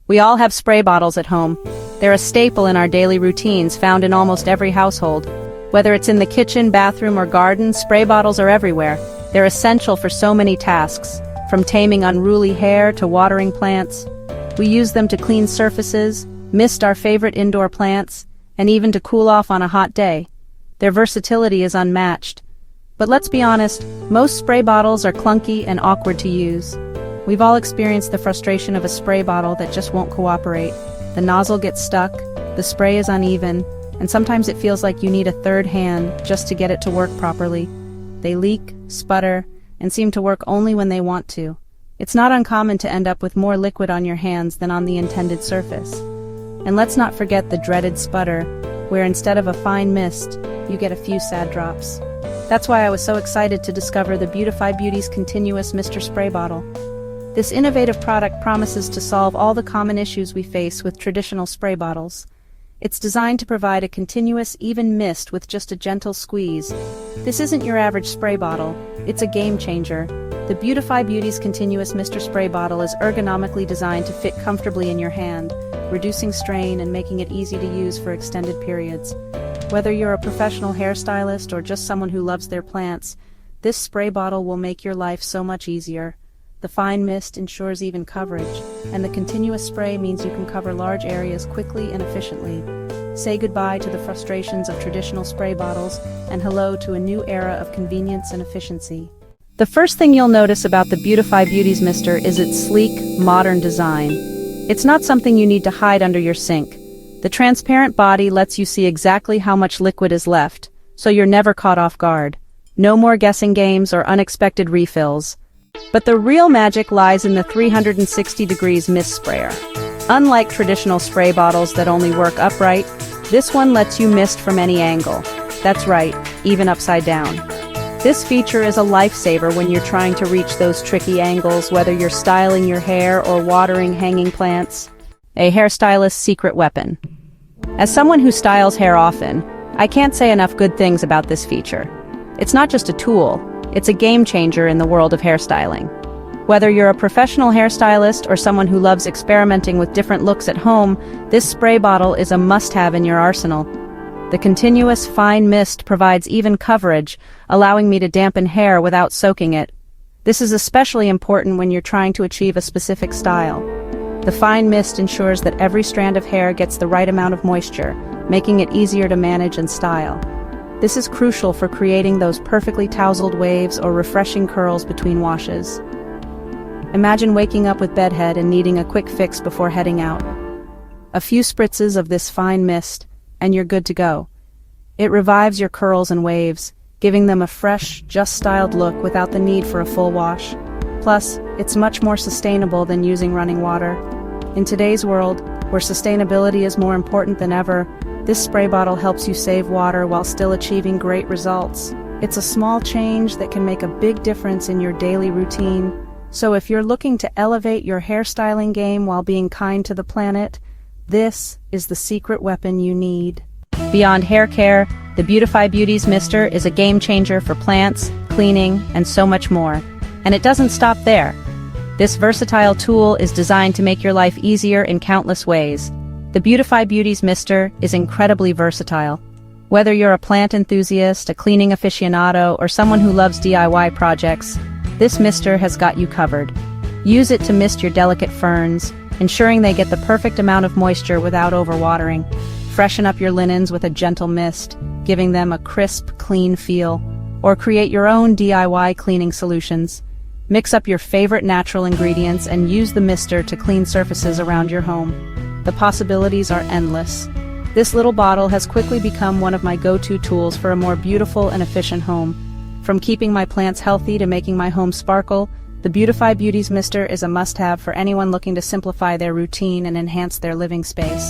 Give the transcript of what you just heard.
We all have spray bottles at home. They're a staple in our daily routines, found in almost every household. Whether it's in the kitchen, bathroom, or garden, spray bottles are everywhere. They're essential for so many tasks, from taming unruly hair to watering plants. We use them to clean surfaces, mist our favorite indoor plants, and even to cool off on a hot day. Their versatility is unmatched. But let's be honest, most spray bottles are clunky and awkward to use. We've all experienced the frustration of a spray bottle that just won't cooperate. The nozzle gets stuck, the spray is uneven, and sometimes it feels like you need a third hand just to get it to work properly. They leak, sputter, and seem to work only when they want to. It's not uncommon to end up with more liquid on your hands than on the intended surface. And let's not forget the dreaded sputter, where instead of a fine mist, you get a few sad drops. That's why I was so excited to discover the Beautify Beauties Continuous Mr. Spray Bottle. This innovative product promises to solve all the common issues we face with traditional spray bottles. It's designed to provide a continuous, even mist with just a gentle squeeze. This isn't your average spray bottle, it's a game changer. The Beautify Beauties Continuous Mr. Spray Bottle is ergonomically designed to fit comfortably in your hand, reducing strain and making it easy to use for extended periods. Whether you're a professional hairstylist or just someone who loves their plants, this spray bottle will make your life so much easier. The fine mist ensures even coverage, and the continuous spray means you can cover large areas quickly and efficiently. Say goodbye to the frustrations of traditional spray bottles and hello to a new era of convenience and efficiency. The first thing you'll notice about the Beautify Beauties Mister is its sleek, modern design. It's not something you need to hide under your sink. The transparent body lets you see exactly how much liquid is left, so you're never caught off guard. No more guessing games or unexpected refills. But the real magic lies in the 360 degrees mist sprayer. Unlike traditional spray bottles that only work upright, this one lets you mist from any angle. That's right, even upside down. This feature is a lifesaver when you're trying to reach those tricky angles, whether you're styling your hair or watering hanging plants. A hairstylist's secret weapon. As someone who styles hair often, I can't say enough good things about this feature. It's not just a tool, it's a game changer in the world of hairstyling. Whether you're a professional hairstylist or someone who loves experimenting with different looks at home, this spray bottle is a must-have in your arsenal. The continuous fine mist provides even coverage, allowing me to dampen hair without soaking it. This is especially important when you're trying to achieve a specific style. The fine mist ensures that every strand of hair gets the right amount of moisture, making it easier to manage and style. This is crucial for creating those perfectly tousled waves or refreshing curls between washes. Imagine waking up with bedhead and needing a quick fix before heading out. A few spritzes of this fine mist, and you're good to go. It revives your curls and waves, giving them a fresh, just-styled look without the need for a full wash. Plus, it's much more sustainable than using running water. In today's world, where sustainability is more important than ever, this spray bottle helps you save water while still achieving great results. It's a small change that can make a big difference in your daily routine. So if you're looking to elevate your hairstyling game while being kind to the planet, this is the secret weapon you need. Beyond hair care, the Beautify Beauties Mister is a game changer for plants, cleaning, and so much more. And it doesn't stop there. This versatile tool is designed to make your life easier in countless ways. The Beautify Beauties Mister is incredibly versatile. Whether you're a plant enthusiast, a cleaning aficionado, or someone who loves DIY projects, this mister has got you covered. Use it to mist your delicate ferns, ensuring they get the perfect amount of moisture without overwatering. Freshen up your linens with a gentle mist, giving them a crisp, clean feel. Or create your own DIY cleaning solutions. Mix up your favorite natural ingredients and use the mister to clean surfaces around your home. The possibilities are endless. This little bottle has quickly become one of my go-to tools for a more beautiful and efficient home. From keeping my plants healthy to making my home sparkle, the Beautify Beauties Mister is a must-have for anyone looking to simplify their routine and enhance their living space.